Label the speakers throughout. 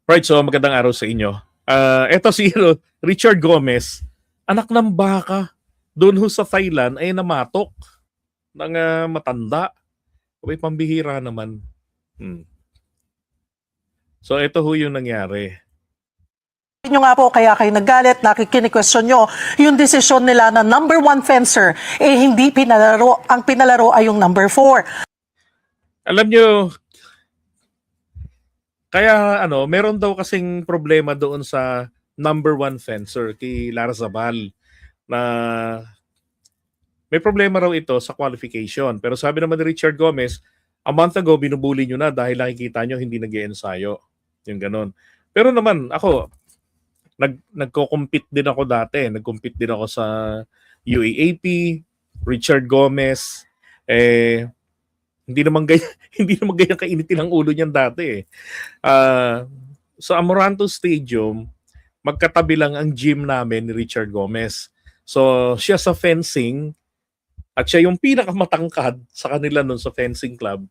Speaker 1: Right, so magandang araw sa inyo. Eto si Richard Gomez, anak ng baka, doon ho sa Thailand ay namatok ng matanda. Abay, pambihira naman. Hmm. So ito ho yung nangyari.
Speaker 2: Nyo nga po kaya kayo naggalit, nakikini-question nyo yung desisyon nila na number 1 fencer hindi pinalaro, ang pinalaro ay yung number 4.
Speaker 1: Alam nyo, kaya meron daw kasing problema doon sa number 1 fencer kay Larzabal na may problema raw ito sa qualification. Pero sabi naman ni Richard Gomez, a month ago binubuli nyo na dahil nakikita nyo hindi nag-i-ensayo. Yung ganun. Pero naman ako, nagko-compete din ako dati. Nag-compete din ako sa UAAP, Richard Gomez, hindi naman ganyan kainitin ang ulo niyan dati. Sa Amoranto Stadium, magkatabi lang ang gym namin ni Richard Gomez. So, siya sa fencing at siya yung pinakamatangkad sa kanila nun sa fencing club.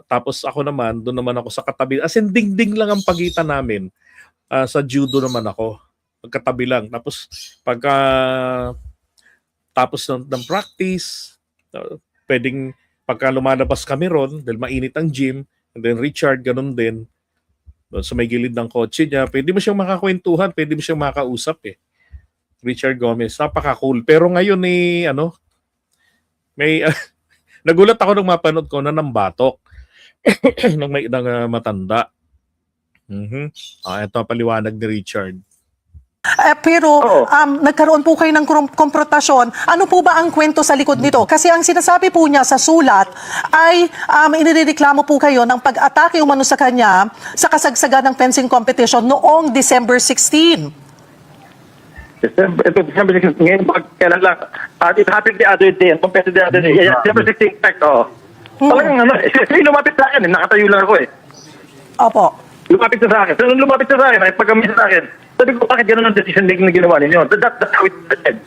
Speaker 1: Tapos ako naman, doon naman ako sa katabi. As in, dingding lang ang pagitan namin. Sa judo naman ako. Magkatabi lang. Tapos, tapos ng practice, pagka lumalabas kami ron, dahil mainit ang gym, and then Richard, ganun din, sa may gilid ng kotse niya, pwede mo siyang makakwentuhan, pwede mo siyang makausap Richard Gomez, napaka-cool. Pero ngayon may nagulat ako nung mapanood ko na nambatok ng matanda. Ito ang paliwanag ni Richard.
Speaker 2: Pero nagkaroon po kayo ng konfrontasyon. Ano po ba ang kwento sa likod nito? Kasi ang sinasabi po niya sa sulat ay inireklamo po kayo ng pag-atake umano sa kanya sa kasagsagan ng fencing competition noong December 16.
Speaker 3: December 16, ngayon kailan lang. It happened the other day, compared to the other day. Yeah, December 16, in fact, Talagang lumapit sa akin, nakatayo lang ako
Speaker 2: Opo.
Speaker 3: Lumapit sa akin. So, nung lumapit sa akin, ay pagkamisa sa akin, sabi ko, bakit gano'n ang decision making na ginawa ninyo? That's how it started.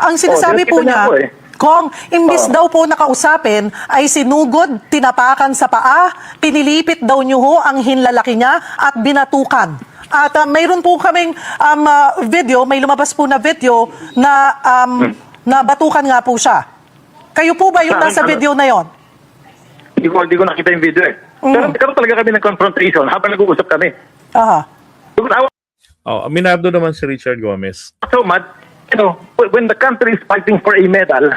Speaker 2: Ang sinasabi po niya, Kong, imbis daw po nakausapin, ay sinugod, tinapakan sa paa, pinilipit daw niyo ho ang hinlalaki niya at binatukan. At mayroon po kaming video, may lumabas po na video na batukan nga po siya. Kayo po ba yung nasa video na yon?
Speaker 3: Hindi ko nakita yung video Pero talaga kami ng confrontation habang nag-uusap kami.
Speaker 1: Aminado naman si Richard Gomez.
Speaker 3: So mad, when the country is fighting for a medal,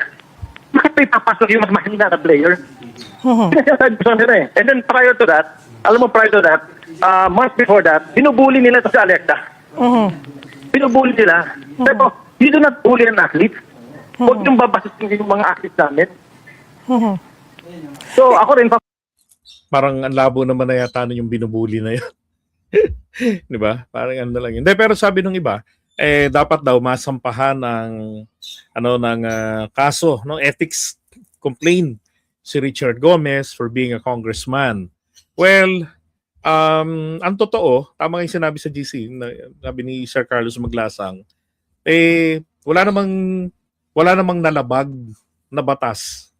Speaker 3: bakit may papasok yung mas mahina na player? Sinasabi ko sa nila And then prior to that, months before that, binubuli nila ito si Alexa. Binubuli nila. Pero, you do not bully an athlete. Huwag yung babasitin yung mga athletes namin. So, ako rin
Speaker 1: parang ang labo naman na yata yung binubuli na yun. Di ba? Parang ano lang yun. Pero sabi ng iba, dapat daw masampahan ng kaso, ng ethics complaint si Richard Gomez for being a congressman. Well, ang totoo, tama yung sinabi sa GC, sabi ni Sir Carlos Maglasang, wala namang nalabag na batas,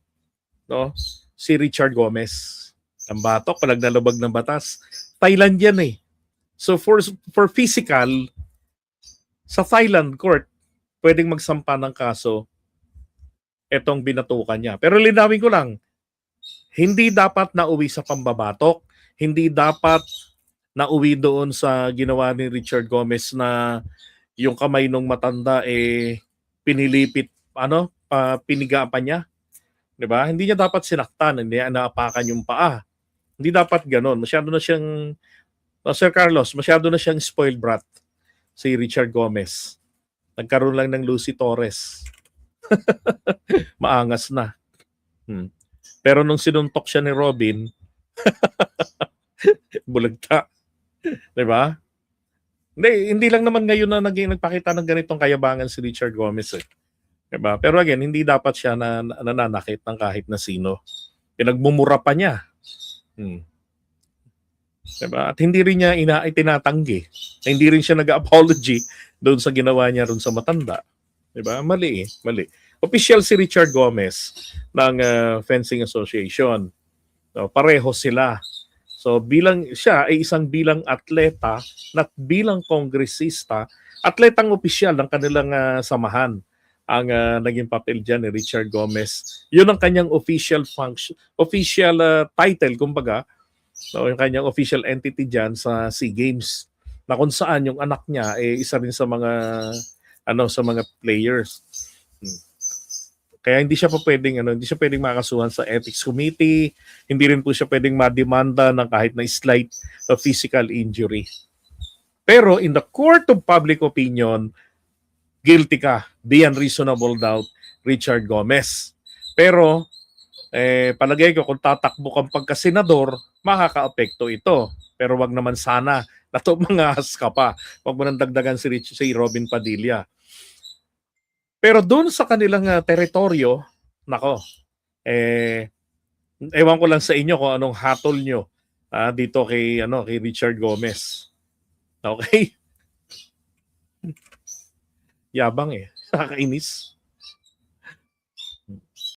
Speaker 1: no? Si Richard Gomez. Ang batok, palag nalabag ng batas. Thailand yan So for physical, sa Thailand court, pwedeng magsampa ng kaso etong binatukan niya. Pero linawin ko lang, hindi dapat nauwi sa pambabatok, hindi dapat nauwi doon sa ginawa ni Richard Gomez na yung kamay ng matanda pinilipit, piniga pa niya. 'Di ba? Hindi niya dapat sinaktan, hindi niya naapakan yung paa. Hindi dapat gano'n. Masyado na siyang Sir Carlos, masyado na siyang spoiled brat si Richard Gomez. Nagkaroon lang ng Lucy Torres. Maangas na. Pero nung sinuntok siya ni Robin, bulagta. 'Di ba? Hindi lang naman ngayon na nagpakita ng ganitong kayabangan si Richard Gomez. 'Di ba? Pero again, hindi dapat siya nananakit ng kahit na sino. Pinagmumura pa niya. Diba? At hindi rin niya itinatanggi. Hindi rin siya nag-apology doon sa ginawa niya ron sa matanda. Diba? Mali. Official si Richard Gomez ng Fencing Association. So, pareho sila So bilang siya ay bilang atleta at bilang kongresista, atletang opisyal ng kanilang samahan ang naging papel diyan ni Richard Gomez. 'Yun ang kanyang official function, official title kumbaga. So yung kanyang official entity diyan sa SEA Games na kung saan yung anak niya isa rin sa mga sa mga players. Kaya hindi siya hindi siya pwedeng makasuhan sa ethics committee, hindi rin po siya pwedeng mademanda ng kahit na slight physical injury. Pero in the court of public opinion, guilty ka, beyond reasonable doubt, Richard Gomez. Pero palagay ko kung tatakbo kang pagka-senador, makaka-apekto ito. Pero wag naman sana na mangas ka pa. Wag mo nang dagdagan si Robin Padilla. Pero doon sa kanilang teritoryo, nako, ewan ko lang sa inyo kung anong hatol nyo dito kay Richard Gomez. Okay? Yabang nakakainis.